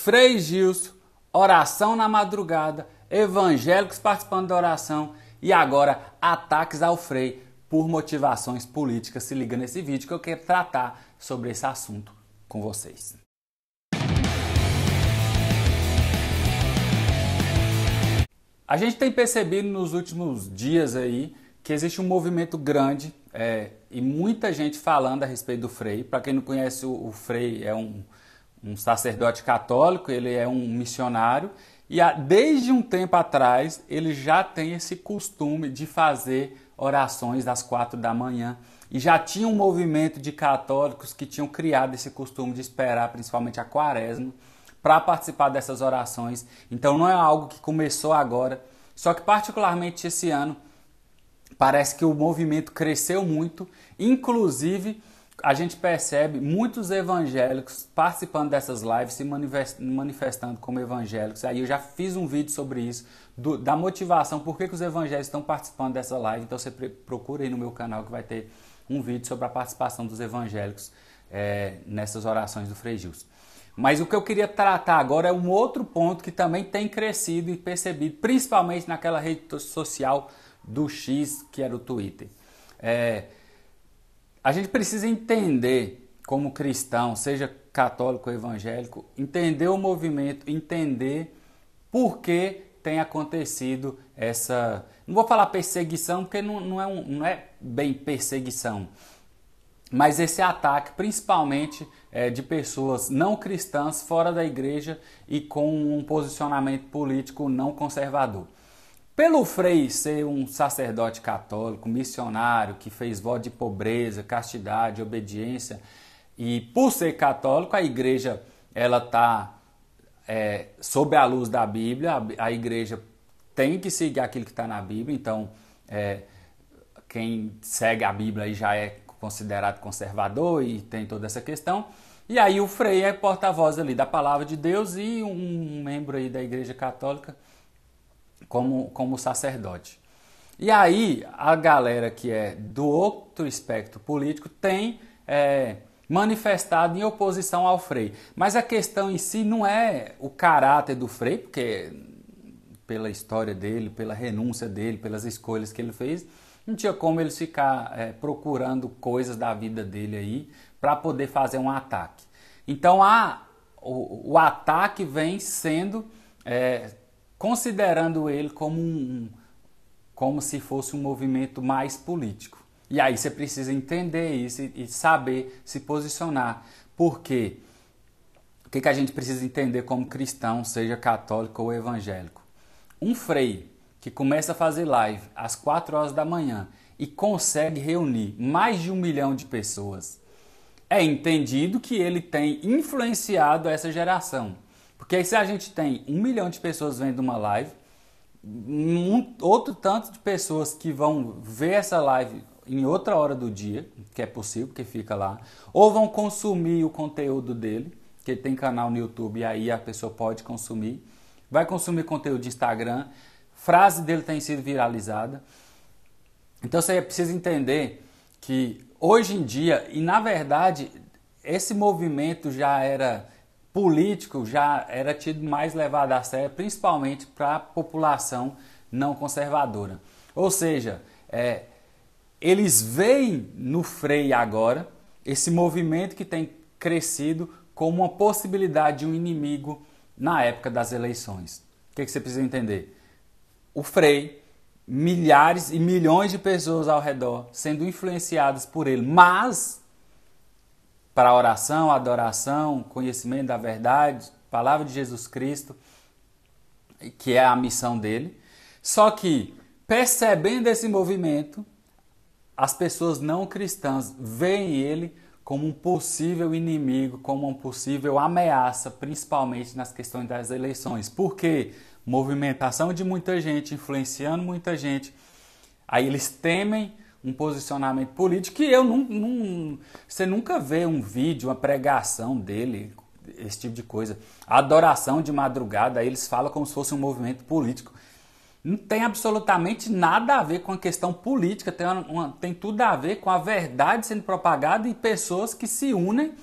Frei Gilson, oração na madrugada, evangélicos participando da oração e agora ataques ao Frei por motivações políticas. Se liga nesse vídeo que eu quero tratar sobre esse assunto com vocês. A gente tem percebido nos últimos dias aí que existe um movimento grande e muita gente falando a respeito do Frei. Para quem não conhece, o Frei é um sacerdote católico, ele é um missionário e desde um tempo atrás ele já tem esse costume de fazer orações às 4 da manhã e já tinha um movimento de católicos que tinham criado esse costume de esperar principalmente a quaresma para participar dessas orações. Então não é algo que começou agora, só que particularmente esse ano parece que o movimento cresceu muito, inclusive a gente percebe muitos evangélicos participando dessas lives, se manifestando como evangélicos. Aí eu já fiz um vídeo sobre isso, da motivação, por que os evangélicos estão participando dessa live. Então você procura aí no meu canal que vai ter um vídeo sobre a participação dos evangélicos nessas orações do Frei Gilson. Mas o que eu queria tratar agora é um outro ponto que também tem crescido e percebido, principalmente naquela rede social do X, que era o Twitter. A gente precisa entender, como cristão, seja católico ou evangélico, entender o movimento, entender por que tem acontecido essa... Não vou falar perseguição, porque não é bem perseguição, mas esse ataque, principalmente de pessoas não cristãs, fora da igreja e com um posicionamento político não conservador. Pelo Frei ser um sacerdote católico, missionário, que fez voto de pobreza, castidade, obediência, e por ser católico, a igreja ela está sob a luz da Bíblia, a igreja tem que seguir aquilo que está na Bíblia, então quem segue a Bíblia aí já é considerado conservador e tem toda essa questão. E aí o Frei é porta-voz ali da palavra de Deus e um membro aí da igreja católica como sacerdote. E aí a galera que é do outro espectro político tem manifestado em oposição ao Frei. Mas a questão em si não é o caráter do Frei, porque pela história dele, pela renúncia dele, pelas escolhas que ele fez, não tinha como ele ficar procurando coisas da vida dele aí para poder fazer um ataque. Então o ataque vem sendo... considerando ele como se fosse um movimento mais político. E aí você precisa entender isso e saber se posicionar. Por quê? O que a gente precisa entender como cristão, seja católico ou evangélico? Um frei que começa a fazer live às 4 horas da manhã e consegue reunir mais de 1 milhão de pessoas, é entendido que ele tem influenciado essa geração. Porque aí se a gente tem 1 milhão de pessoas vendo uma live, outro tanto de pessoas que vão ver essa live em outra hora do dia, que é possível, porque fica lá, ou vão consumir o conteúdo dele, que ele tem canal no YouTube e aí a pessoa pode consumir, vai consumir conteúdo de Instagram, frase dele tem sido viralizada. Então você precisa entender que hoje em dia, e na verdade esse movimento já era... político já era tido mais levado a sério, principalmente para a população não conservadora. Ou seja, eles veem no Frei agora esse movimento que tem crescido como uma possibilidade de um inimigo na época das eleições. O que você precisa entender? O Frei, milhares e milhões de pessoas ao redor sendo influenciadas por ele, mas... para a oração, adoração, conhecimento da verdade, palavra de Jesus Cristo, que é a missão dele. Só que, percebendo esse movimento, as pessoas não cristãs veem ele como um possível inimigo, como uma possível ameaça, principalmente nas questões das eleições. Por quê? Movimentação de muita gente, influenciando muita gente. Aí eles temem um posicionamento político que você nunca vê um vídeo, uma pregação dele, esse tipo de coisa. A adoração de madrugada, aí eles falam como se fosse um movimento político. Não tem absolutamente nada a ver com a questão política, tem tudo a ver com a verdade sendo propagada e pessoas que se unem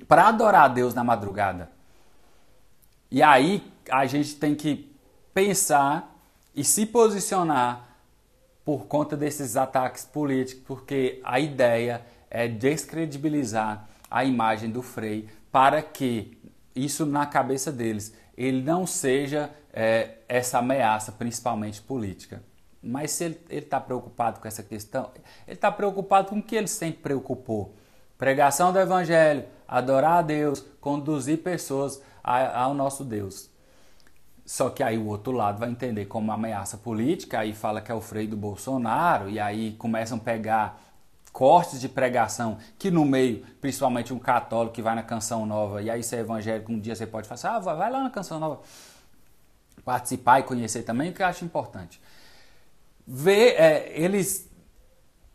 para adorar a Deus na madrugada. E aí a gente tem que pensar e se posicionar por conta desses ataques políticos, porque a ideia é descredibilizar a imagem do Frei para que isso na cabeça deles ele não seja essa ameaça, principalmente política. Mas se ele está preocupado com essa questão, ele está preocupado com o que ele sempre preocupou. Pregação do Evangelho, adorar a Deus, conduzir pessoas ao nosso Deus. Só que aí o outro lado vai entender como ameaça política, aí fala que é o Frei do Bolsonaro, e aí começam a pegar cortes de pregação que no meio, principalmente um católico que vai na Canção Nova, e aí você é evangélico, um dia você pode falar assim, vai lá na Canção Nova participar e conhecer também, o que eu acho importante. Ver, eles,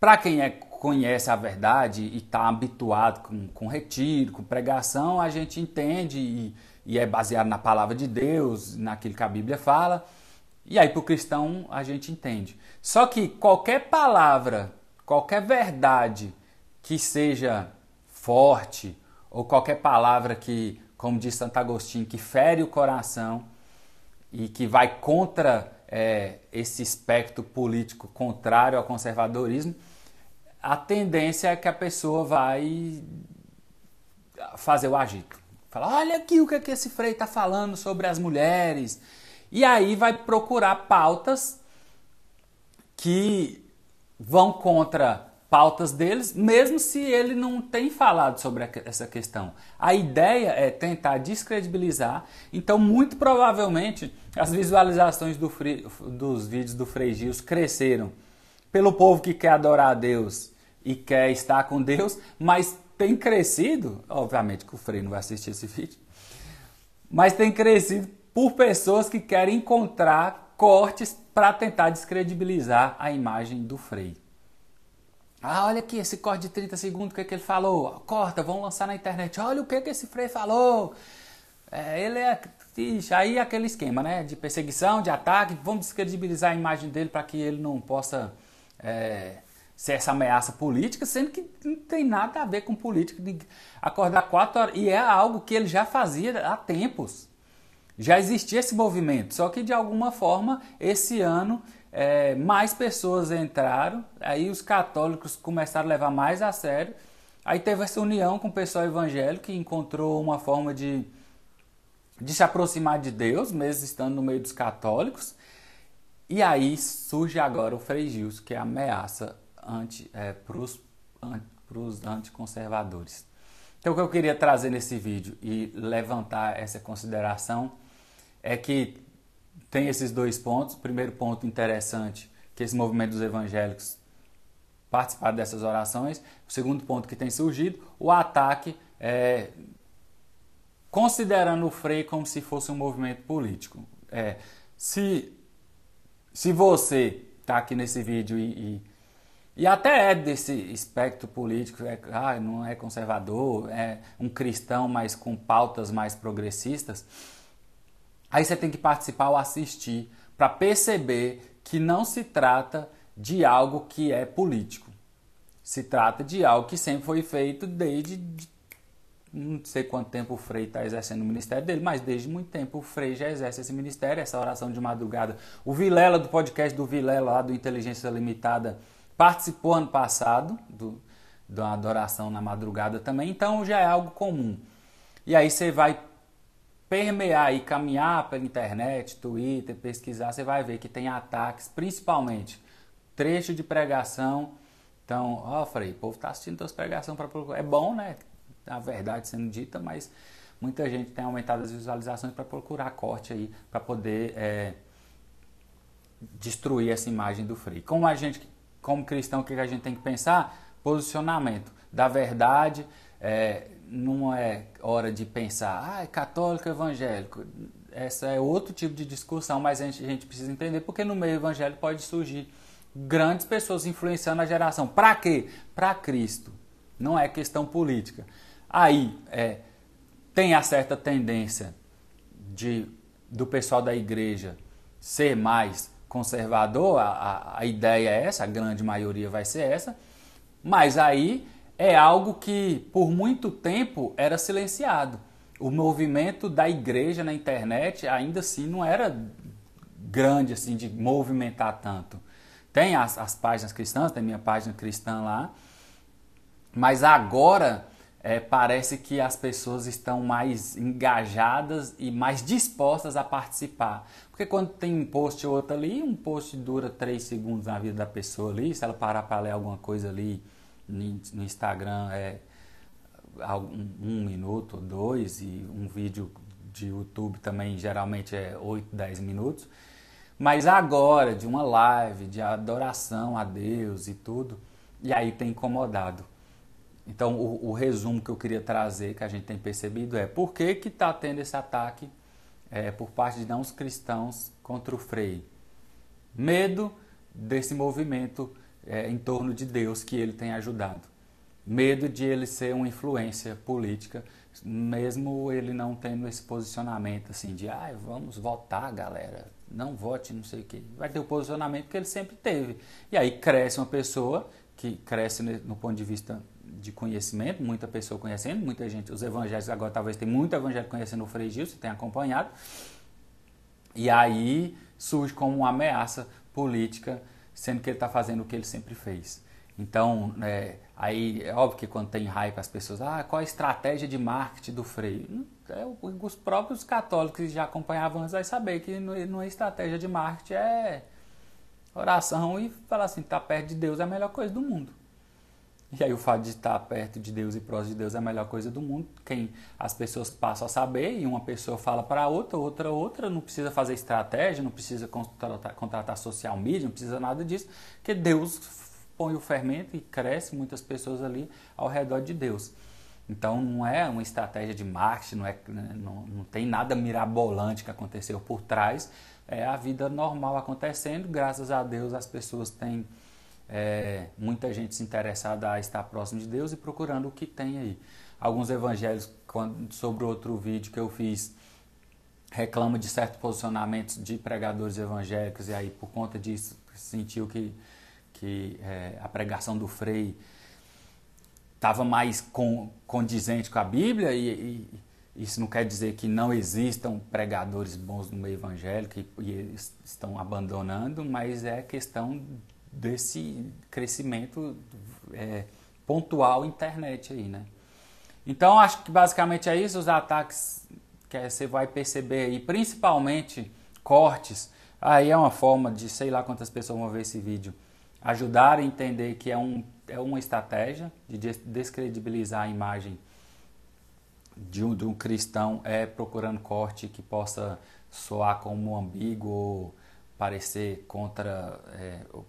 para quem conhece a verdade e está habituado com retiro, com pregação, a gente entende e é baseado na palavra de Deus, naquilo que a Bíblia fala, e aí para o cristão a gente entende. Só que qualquer palavra, qualquer verdade que seja forte, ou qualquer palavra que, como diz Santo Agostinho, que fere o coração e que vai contra esse espectro político contrário ao conservadorismo, a tendência é que a pessoa vai fazer o agito. Fala, olha aqui o que esse Frei está falando sobre as mulheres. E aí vai procurar pautas que vão contra pautas deles, mesmo se ele não tem falado sobre essa questão. A ideia é tentar descredibilizar. Então, muito provavelmente, as visualizações dos vídeos do Frei Gils cresceram pelo povo que quer adorar a Deus e quer estar com Deus, mas tem crescido, obviamente que o Frei não vai assistir esse vídeo, mas tem crescido por pessoas que querem encontrar cortes para tentar descredibilizar a imagem do Frei. Ah, olha aqui esse corte de 30 segundos, o que ele falou? Corta, vamos lançar na internet. Olha o que esse Frei falou. Ele é... Ixi, aí aquele esquema, né? De perseguição, de ataque. Vamos descredibilizar a imagem dele para que ele não possa ser essa ameaça política, sendo que não tem nada a ver com política. De acordar 4 horas. E é algo que ele já fazia há tempos. Já existia esse movimento, só que de alguma forma esse ano mais pessoas entraram, aí os católicos começaram a levar mais a sério, aí teve essa união com o pessoal evangélico que encontrou uma forma de se aproximar de Deus, mesmo estando no meio dos católicos, e aí surge agora o Frei Gils, que é a ameaça para os anticonservadores. Então o que eu queria trazer nesse vídeo e levantar essa consideração é que tem esses dois pontos. O primeiro ponto interessante, que esse movimento dos evangélicos participaram dessas orações. O segundo ponto que tem surgido, o ataque considerando o Frei como se fosse um movimento político. Se você está aqui nesse vídeo e até é desse espectro político, não é conservador, é um cristão, mas com pautas mais progressistas, aí você tem que participar ou assistir para perceber que não se trata de algo que é político. Se trata de algo que sempre foi feito desde, não sei quanto tempo o Frei está exercendo o ministério dele, mas desde muito tempo o Frei já exerce esse ministério, essa oração de madrugada. O Vilela, do podcast do Vilela, lá do Inteligência Limitada, participou ano passado da adoração na madrugada também, então já é algo comum. E aí você vai permear e caminhar pela internet, Twitter, pesquisar, você vai ver que tem ataques, principalmente trecho de pregação. Então, Frei, o povo está assistindo tuas pregações para procurar. É bom, né? A verdade sendo dita, mas muita gente tem aumentado as visualizações para procurar corte aí, para poder destruir essa imagem do Frei. Como cristão, o que a gente tem que pensar? Posicionamento da verdade. Não é hora de pensar, católico, evangélico. Essa é outro tipo de discussão, mas a gente precisa entender, porque no meio evangélico pode surgir grandes pessoas influenciando a geração. Para quê? Para Cristo. Não é questão política. Aí tem a certa tendência do pessoal da igreja ser mais conservador, a ideia é essa, a grande maioria vai ser essa, mas aí é algo que por muito tempo era silenciado. o movimento da igreja na internet ainda assim não era grande assim de movimentar tanto. Tem as páginas cristãs, tem minha página cristã lá, mas agora parece que as pessoas estão mais engajadas e mais dispostas a participar. Porque quando tem um post ou outro ali, um post dura 3 segundos na vida da pessoa ali, se ela parar para ler alguma coisa ali no Instagram um minuto ou 2, e um vídeo de YouTube também geralmente é 8, 10 minutos. Mas agora, de uma live, de adoração a Deus e tudo, e aí tem incomodado. Então, o resumo que eu queria trazer, que a gente tem percebido, é por que está tendo esse ataque por parte de não cristãos contra o Frei? Medo desse movimento em torno de Deus que ele tem ajudado. Medo de ele ser uma influência política, mesmo ele não tendo esse posicionamento assim de vamos votar, galera, não vote, não sei o quê. Vai ter o posicionamento que ele sempre teve. E aí cresce uma pessoa que cresce no ponto de vista de conhecimento, muita pessoa conhecendo, muita gente, os evangélicos agora talvez tem muito evangélico conhecendo o Frei Gilson, tem acompanhado, e aí surge como uma ameaça política, sendo que ele está fazendo o que ele sempre fez. Então, aí é óbvio que quando tem hype as pessoas, qual a estratégia de marketing do Frei? Os próprios católicos que já acompanhavam antes vai saber que não é estratégia de marketing, é oração e falar assim, estar perto de Deus é a melhor coisa do mundo. E aí o fato de estar perto de Deus e próximo de Deus é a melhor coisa do mundo. As pessoas passam a saber e uma pessoa fala para a outra, não precisa fazer estratégia, não precisa contratar social media, não precisa nada disso, porque Deus põe o fermento e cresce muitas pessoas ali ao redor de Deus. Então não é uma estratégia de marketing, não tem nada mirabolante que aconteceu por trás, é a vida normal acontecendo, graças a Deus as pessoas têm muita gente se interessada a estar próximo de Deus e procurando o que tem aí. Alguns evangélicos, sobre outro vídeo que eu fiz, reclamam de certos posicionamentos de pregadores evangélicos e aí por conta disso sentiu que a pregação do Frei estava mais condizente com a Bíblia e isso não quer dizer que não existam pregadores bons no meio evangélico e eles estão abandonando, mas é questão desse crescimento pontual internet aí, né? Então acho que basicamente é isso, os ataques que você vai perceber aí, principalmente cortes, aí é uma forma de, sei lá quantas pessoas vão ver esse vídeo, ajudar a entender que é uma estratégia de descredibilizar a imagem de um cristão procurando corte que possa soar como ambíguo ou parecer contra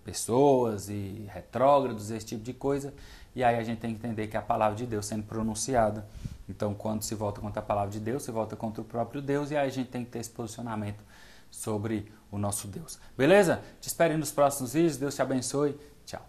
pessoas e retrógrados, esse tipo de coisa. E aí a gente tem que entender que é a palavra de Deus sendo pronunciada. Então, quando se volta contra a palavra de Deus, se volta contra o próprio Deus, e aí a gente tem que ter esse posicionamento sobre o nosso Deus. Beleza? Te espero nos próximos vídeos. Deus te abençoe. Tchau.